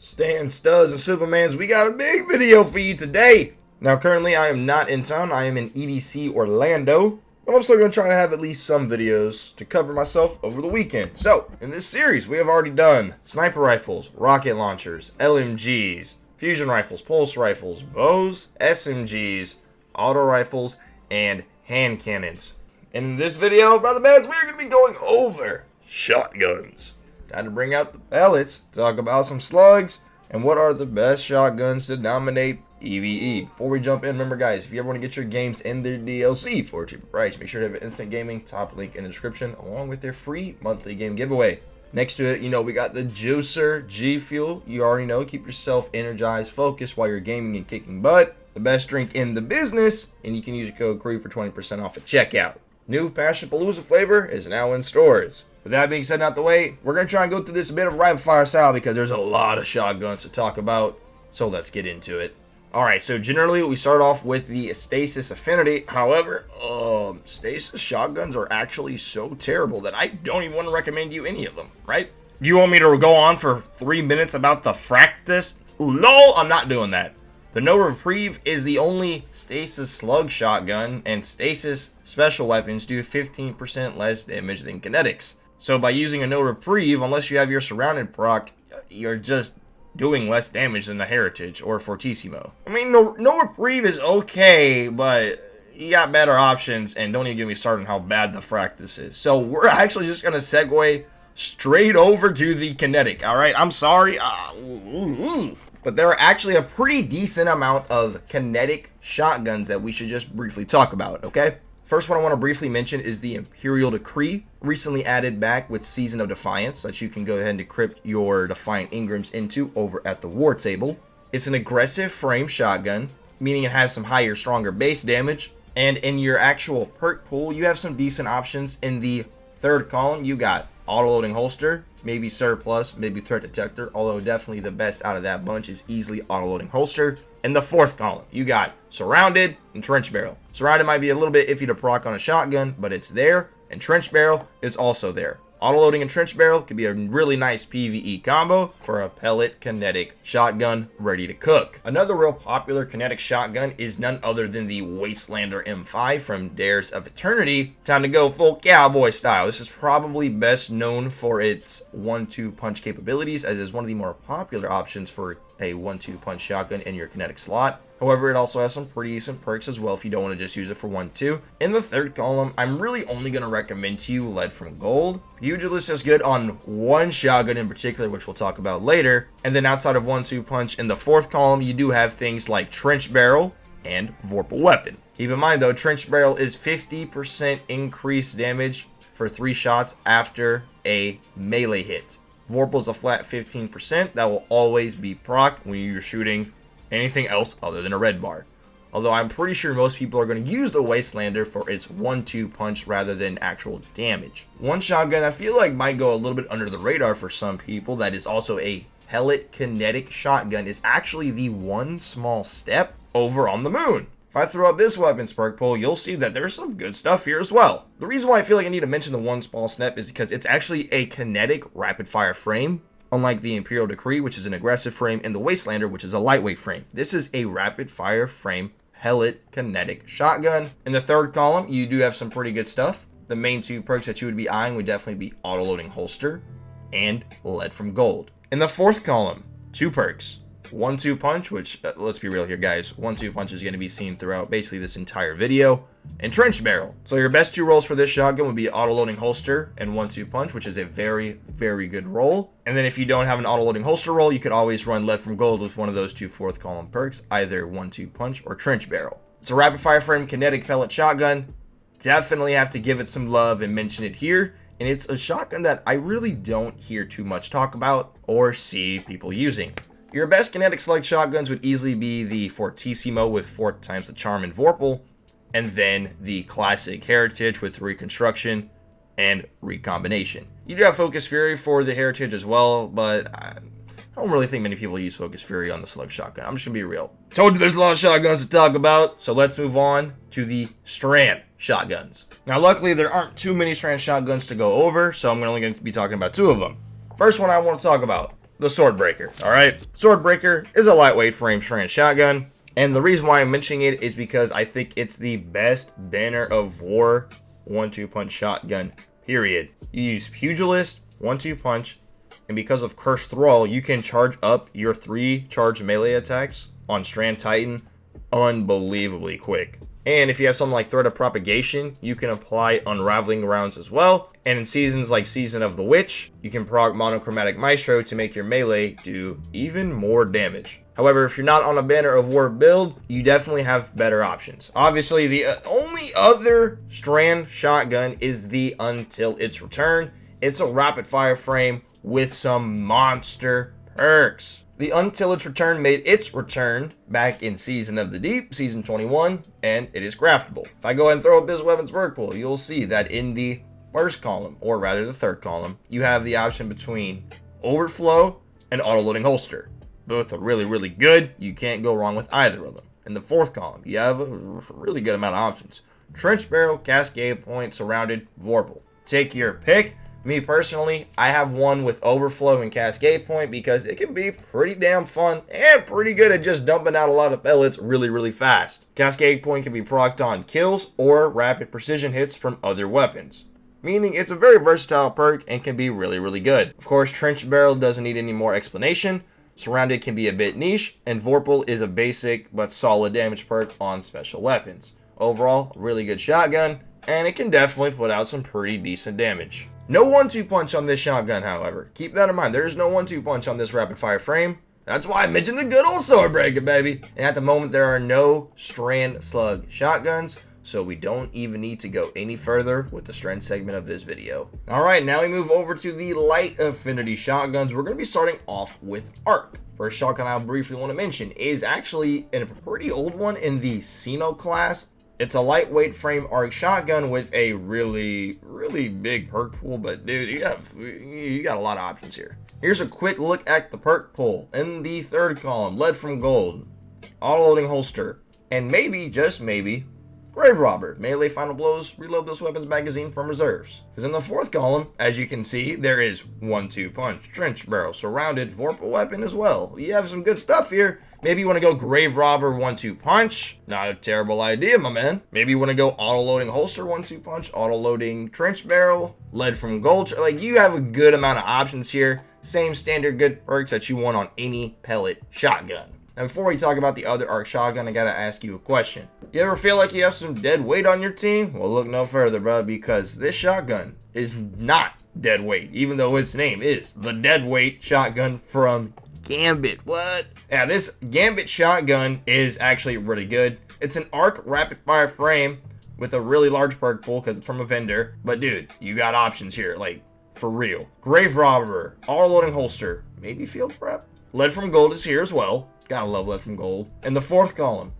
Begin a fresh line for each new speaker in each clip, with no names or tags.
Stan, Studs, and Supermans, we got a big video for you today. Now, currently, I am not in town. I am in EDC Orlando, but I'm still going to try to have at least some videos to cover myself over the weekend. So, in this series, we have already done sniper rifles, rocket launchers, LMGs, fusion rifles, pulse rifles, bows, SMGs, auto rifles, and hand cannons. And in this video, brother bands, we're going to be going over shotguns. Time to bring out the pellets, talk about some slugs, and what are the best shotguns to dominate PvE. Before we jump in, remember guys, if you ever want to get your games in their DLC for a cheaper price, make sure to have an Instant Gaming top link in the description along with their free monthly game giveaway. Next to it, we got the Juicer G Fuel. You already know, keep yourself energized, focused while you're gaming and kicking butt. The best drink in the business, and you can use code Kree for 20% off at checkout. New Passion Palooza flavor is now in stores. With that being said out the way, we're going to try and go through this a bit of rapid fire style because there's a lot of shotguns to talk about. So let's get into it. Alright, so generally we start off with the Stasis Affinity. However, Stasis shotguns are actually so terrible that I don't even want to recommend you any of them, right? You want me to go on for 3 minutes about the Practice? Lol, I'm not doing that. The No Reprieve is the only Stasis slug shotgun, and Stasis special weapons do 15% less damage than kinetics. So by using a No Reprieve, unless you have your surrounded proc, you're just doing less damage than the Heritage or Fortissimo. I mean, no Reprieve is okay, but you got better options, and don't even get me started on how bad the Practice is. So we're actually just going to segue straight over to the kinetic, alright? I'm sorry. But there are actually a pretty decent amount of kinetic shotguns that we should just briefly talk about, okay? First one I want to briefly mention is the Imperial Decree, recently added back with Season of Defiance, that you can go ahead and decrypt your Defiant Ingrams into over at the war table. It's an aggressive frame shotgun, meaning it has some higher, stronger base damage, and in your actual perk pool, you have some decent options. In the third column, you got auto-loading holster, maybe surplus, maybe threat detector, although definitely the best out of that bunch is easily auto-loading holster. In the fourth column, you got surrounded and trench barrel. Surrounded might be a little bit iffy to proc on a shotgun, but it's there, and trench barrel is also there. Auto-loading and trench barrel could be a really nice PvE combo for a pellet kinetic shotgun ready to cook. Another real popular kinetic shotgun is none other than the Wastelander M5 from Dares of Eternity. Time to go full cowboy style. This is probably best known for its 1-2 punch capabilities, as is one of the more popular options for a 1-2 punch shotgun in your kinetic slot. However, it also has some pretty decent perks as well if you don't want to just use it for 1-2. In the third column, I'm really only going to recommend to you Lead from Gold. Pugilist is good on one shotgun in particular, which we'll talk about later. And then outside of 1-2 punch, in the fourth column, you do have things like Trench Barrel and Vorpal Weapon. Keep in mind though, Trench Barrel is 50% increased damage for 3 shots after a melee hit. Vorpal is a flat 15%. That will always be proc when you're shooting anything else other than a red bar. Although I'm pretty sure most people are going to use the Wastelander for its 1-2 punch rather than actual damage. One shotgun I feel like might go a little bit under the radar for some people that is also a pellet kinetic shotgun is actually the One Small Step over on the moon. If I throw up this weapons perk pool, you'll see that there's some good stuff here as well. The reason why I feel like I need to mention the One Small Step is because it's actually a kinetic rapid fire frame. Unlike the Imperial Decree, which is an aggressive frame, and the Wastelander, which is a lightweight frame. This is a rapid fire frame pellet kinetic shotgun. In the third column, you do have some pretty good stuff. The main 2 perks that you would be eyeing would definitely be auto-loading holster and Lead from Gold. In the fourth column, 2 perks. 1-2 punch, which, let's be real here guys, 1-2 punch is going to be seen throughout basically this entire video, and trench barrel. So your best 2 rolls for this shotgun would be auto-loading holster and 1-2 punch, which is a very, very good roll. And then if you don't have an auto-loading holster roll, you could always run Lead from Gold with one of those 2 fourth column perks, either 1-2 punch or trench barrel. It's a rapid fire frame kinetic pellet shotgun. Definitely have to give it some love and mention it here. And it's a shotgun that I really don't hear too much talk about or see people using. Your best kinetic slug shotguns would easily be the Fortissimo with 4 times the charm and Vorpal, and then the classic Heritage with Reconstruction and Recombination. You do have Focus Fury for the Heritage as well, but I don't really think many people use Focus Fury on the slug shotgun. I'm just gonna be real. Told you there's a lot of shotguns to talk about, so let's move on to the Strand shotguns. Now luckily there aren't too many Strand shotguns to go over, so I'm only going to be talking about 2 of them. First one I want to talk about, the Swordbreaker. Alright, Swordbreaker is a lightweight frame Strand shotgun, and the reason why I'm mentioning it is because I think it's the best banner of war 1-2 punch shotgun, period. You use Pugilist, 1-2 punch, and because of Cursed Thrall, you can charge up your 3 charged melee attacks on Strand Titan unbelievably quick. And if you have something like Threat of Propagation, you can apply Unraveling rounds as well. And in seasons like Season of the Witch, you can proc Monochromatic Maestro to make your melee do even more damage. However, if you're not on a Banner of War build, you definitely have better options. Obviously, the only other Strand shotgun is the Until Its Return. It's a rapid fire frame with some monster perks. The Until Its Return made its return back in Season of the Deep, Season 21, and it is craftable. If I go ahead and throw up this weapons perk pool, you'll see that in the first column, or rather the third column, you have the option between Overflow and Auto-Loading Holster. Both are really, really good. You can't go wrong with either of them. In the fourth column, you have a really good amount of options. Trench Barrel, Cascade Point, Surrounded, Vorpal. Take your pick. Me personally, I have one with Overflow and Cascade Point because it can be pretty damn fun and pretty good at just dumping out a lot of pellets really, really fast. Cascade Point can be procced on kills or rapid precision hits from other weapons, meaning it's a very versatile perk and can be really, really good. Of course, Trench Barrel doesn't need any more explanation. Surrounded can be a bit niche, and Vorpal is a basic but solid damage perk on special weapons. Overall, really good shotgun, and it can definitely put out some pretty decent damage. No 1-2 punch on this shotgun, however. Keep that in mind. There is no 1-2 punch on this rapid fire frame. That's why I mentioned the good old Swordbreaker, baby. And at the moment, there are no Strand slug shotguns, so we don't even need to go any further with the Strand segment of this video. Alright, now we move over to the light affinity shotguns. We're going to be starting off with Arc. First shotgun I briefly want to mention is actually a pretty old one in the Xeno class. It's a lightweight frame arc shotgun with a really, really big perk pool, but dude, you got a lot of options here. Here's a quick look at the perk pool. In the third column, Lead from Gold, Auto-Loading Holster, and maybe, just maybe, Grave Robber. Melee Final Blows, reload this weapon's magazine from reserves. Because in the fourth column, as you can see, there is 1-2 punch, Trench Barrel, Surrounded, Vorpal weapon as well. You have some good stuff here. Maybe you want to go Grave Robber 1-2 punch. Not a terrible idea, my man. Maybe you want to go Auto-Loading Holster 1-2 punch, Auto-Loading Trench Barrel, Lead from Gold. Like, you have a good amount of options here. Same standard good perks that you want on any pellet shotgun. Now, before we talk about the other arc shotgun, I gotta ask you a question. You ever feel like you have some dead weight on your team? Well, look no further, bro, because this shotgun is not dead weight, even though its name is the dead weight shotgun from Gambit. What? Yeah, this Gambit shotgun is actually really good. It's an arc rapid fire frame with a really large perk pool because it's from a vendor. But dude, you got options here, like for real. Grave Robber, Auto-Loading Holster, maybe Field Prep. Lead from Gold is here as well. Gotta love Lead from Gold. In the fourth column,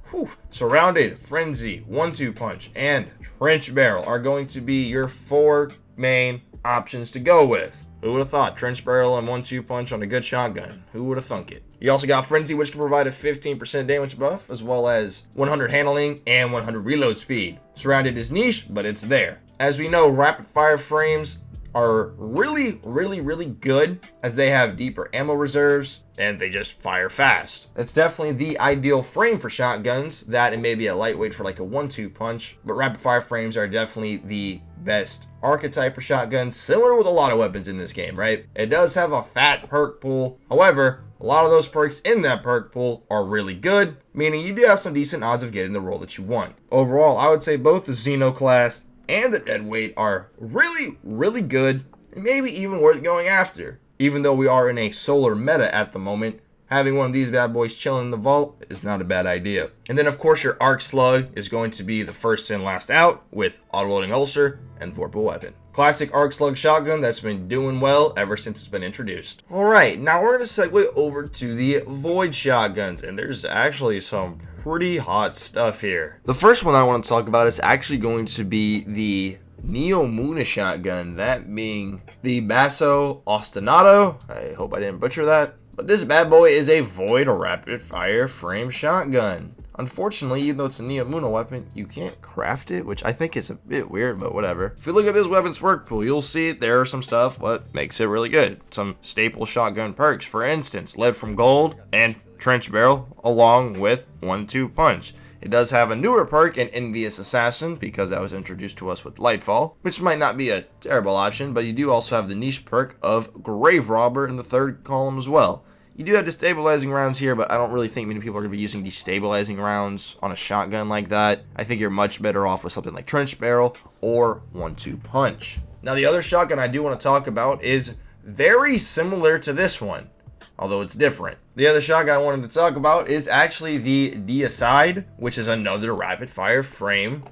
Surrounded, Frenzy, 1-2 punch, and Trench Barrel are going to be your 4 main options to go with. Who would have thought? Trench Barrel and 1-2 punch on a good shotgun. Who would have thunk it? You also got Frenzy, which can provide a 15% damage buff, as well as 100 handling and 100 reload speed. Surrounded is niche, but it's there. As we know, rapid fire frames are really, really, really good as they have deeper ammo reserves and they just fire fast. That's definitely the ideal frame for shotguns. That and maybe a lightweight for like a 1-2 punch, but rapid fire frames are definitely the best archetype for shotguns, similar with a lot of weapons in this game, right? It does have a fat perk pool. However, a lot of those perks in that perk pool are really good, meaning you do have some decent odds of getting the roll that you want. Overall, I would say both the Xeno class and the deadweight are really, really good, and maybe even worth going after. Even though we are in a solar meta at the moment, having one of these bad boys chilling in the vault is not a bad idea. And then of course your Arc Slug is going to be the first in last out with Auto-Loading Holster and Vorpal weapon. Classic Arc Slug shotgun that's been doing well ever since it's been introduced. Alright, now we're going to segue over to the Void shotguns, and there's actually some pretty hot stuff here. The first one I want to talk about is actually going to be the Neo Muna shotgun, that being the Basso Ostinato. I hope I didn't butcher that. But this bad boy is a Void rapid fire frame shotgun. Unfortunately, even though it's a Neomuna weapon, you can't craft it, which I think is a bit weird, but whatever. If you look at this weapon's perk pool, you'll see there are some stuff what makes it really good. Some staple shotgun perks, for instance, lead from gold and trench barrel, along with 1-2 punch. It does have a newer perk, an Envious Assassin, because that was introduced to us with Lightfall, which might not be a terrible option, but you do also have the niche perk of Grave Robber in the third column as well. You do have destabilizing rounds here, but I don't really think many people are going to be using destabilizing rounds on a shotgun like that. I think you're much better off with something like Trench Barrel or 1-2 Punch. Now, the other shotgun I do want to talk about is very similar to this one, although it's different. The other shotgun I wanted to talk about is actually the Deicide, which is another rapid-fire frame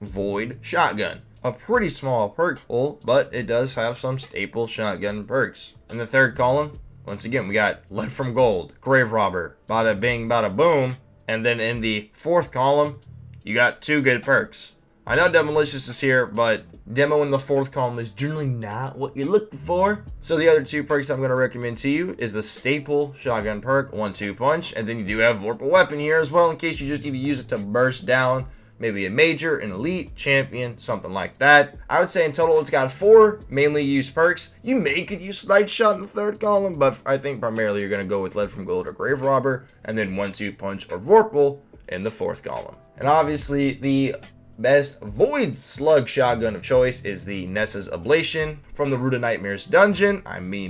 void shotgun. A pretty small perk pool, but it does have some staple shotgun perks. In the third column, once again, we got Lead from Gold, Grave Robber, Bada Bing, Bada Boom. And then in the fourth column, you got 2 good perks. I know Demolicious is here, but Demo in the fourth column is generally not what you're looking for. So the other 2 perks I'm going to recommend to you is the staple shotgun perk, 1-2 Punch. And then you do have Vorpal Weapon here as well, in case you just need to use it to burst down maybe a major, an elite, champion, something like that. I would say in total it's got 4 mainly used perks. You could use Night Shot in the third column, but I think primarily you're going to go with Lead from Gold or Grave Robber, and then 1-2 Punch or Vorpal in the fourth column. And obviously the best void slug shotgun of choice is the Nessa's Ablation from the Root of Nightmares dungeon,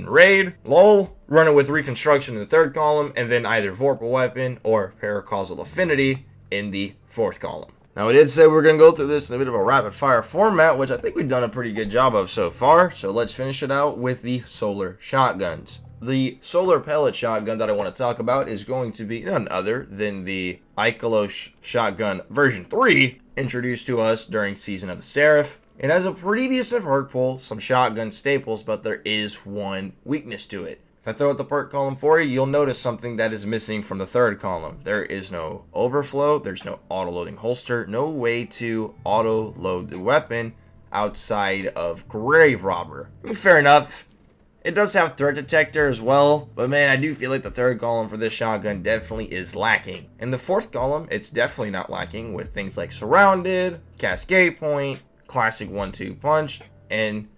raid. LOL. Run it with Reconstruction in the third column, and then either Vorpal Weapon or Paracausal Affinity in the fourth column. Now, we did say we were going to go through this in a bit of a rapid-fire format, which I think we've done a pretty good job of so far. So let's finish it out with the solar shotguns. The solar pellet shotgun that I want to talk about is going to be none other than the Ikelos shotgun version 3, introduced to us during Season of the Seraph. It has a pretty decent perk pool, some shotgun staples, but there is one weakness to it. If I throw out the perk column for you, you'll notice something that is missing from the third column. There is no overflow, there's no auto-loading holster, no way to auto-load the weapon outside of Grave Robber. I mean, fair enough. It does have threat detector as well, but man, I do feel like the third column for this shotgun definitely is lacking. In the fourth column, it's definitely not lacking with things like Surrounded, Cascade Point, Classic 1-2 Punch, and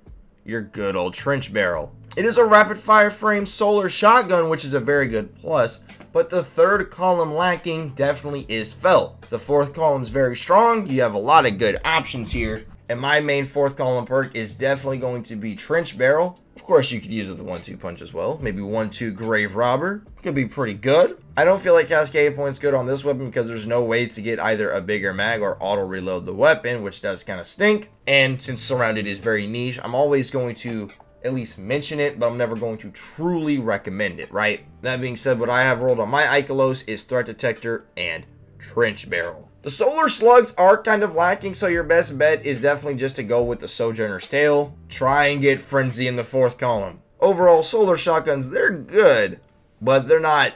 your good old Trench Barrel. It is a rapid fire frame solar shotgun, which is a very good plus, but the third column lacking definitely is felt. The fourth column is very strong. You have a lot of good options here, and my main fourth column perk is definitely going to be Trench Barrel. Of course, you could use it with 1-2 Punch as well. Maybe 1-2 Grave Robber. Could be pretty good. I don't feel like Cascade Point's good on this weapon because there's no way to get either a bigger mag or auto-reload the weapon, which does kind of stink. And since Surrounded is very niche, I'm always going to at least mention it, but I'm never going to truly recommend it, right? That being said, what I have rolled on my Ikelos is Threat Detector and Trench Barrel. The solar slugs are kind of lacking, so your best bet is definitely just to go with the Sojourner's Tale. Try and get Frenzy in the fourth column. Overall, solar shotguns, they're good, but they're not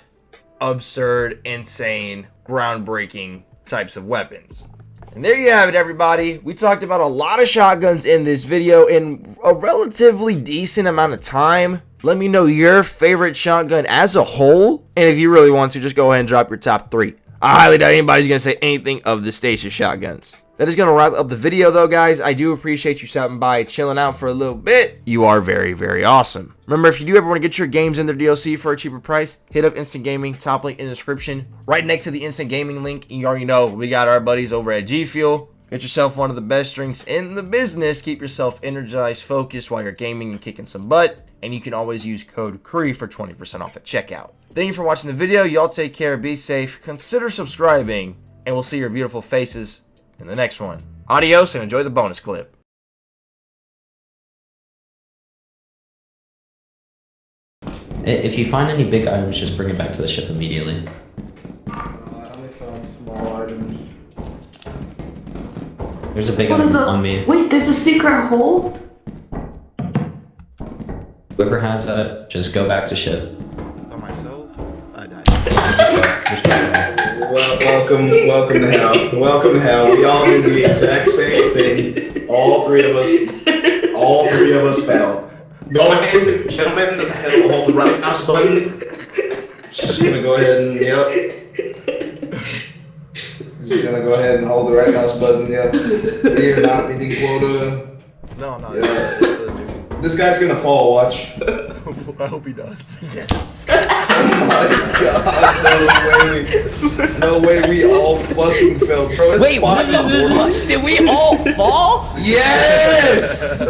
absurd, insane, groundbreaking types of weapons. And there you have it, everybody. We talked about a lot of shotguns in this video in a relatively decent amount of time. Let me know your favorite shotgun as a whole, and if you really want to, just go ahead and drop your top 3. I highly doubt anybody's going to say anything of the Stasis shotguns. That is going to wrap up the video, though, guys. I do appreciate you stopping by, chilling out for a little bit. You are very, very awesome. Remember, if you do ever want to get your games in their DLC for a cheaper price, hit up Instant Gaming, top link in the description. Right next to the Instant Gaming link, you already know we got our buddies over at G Fuel. Get yourself one of the best drinks in the business. Keep yourself energized, focused while you're gaming and kicking some butt. And you can always use code Kree for 20% off at checkout. Thank you for watching the video. Y'all take care, be safe, consider subscribing, and we'll see your beautiful faces in the next one. Adios and enjoy the bonus clip.
If you find any big items, just bring it back to the ship immediately.
I only found small items.
There's a big item on me.
Wait, there's a secret hole?
Whoever has that, just go back to ship.
By myself? I died.
Welcome to hell. Welcome to hell. We all did the exact same thing. All three of us fell. Go ahead, gentlemen, to the hell, hold the right mouse button. Just gonna go ahead and, yep. just gonna go ahead and hold the right mouse button. Yeah. We are not meeting quota.
No,
Yeah.
it's a dude.
This guy's gonna fall, watch.
I hope he does. Yes.
Oh my god, no way we all fucking fell, bro. It's
Wait, what?
fucking
Did we all fall?
Yes!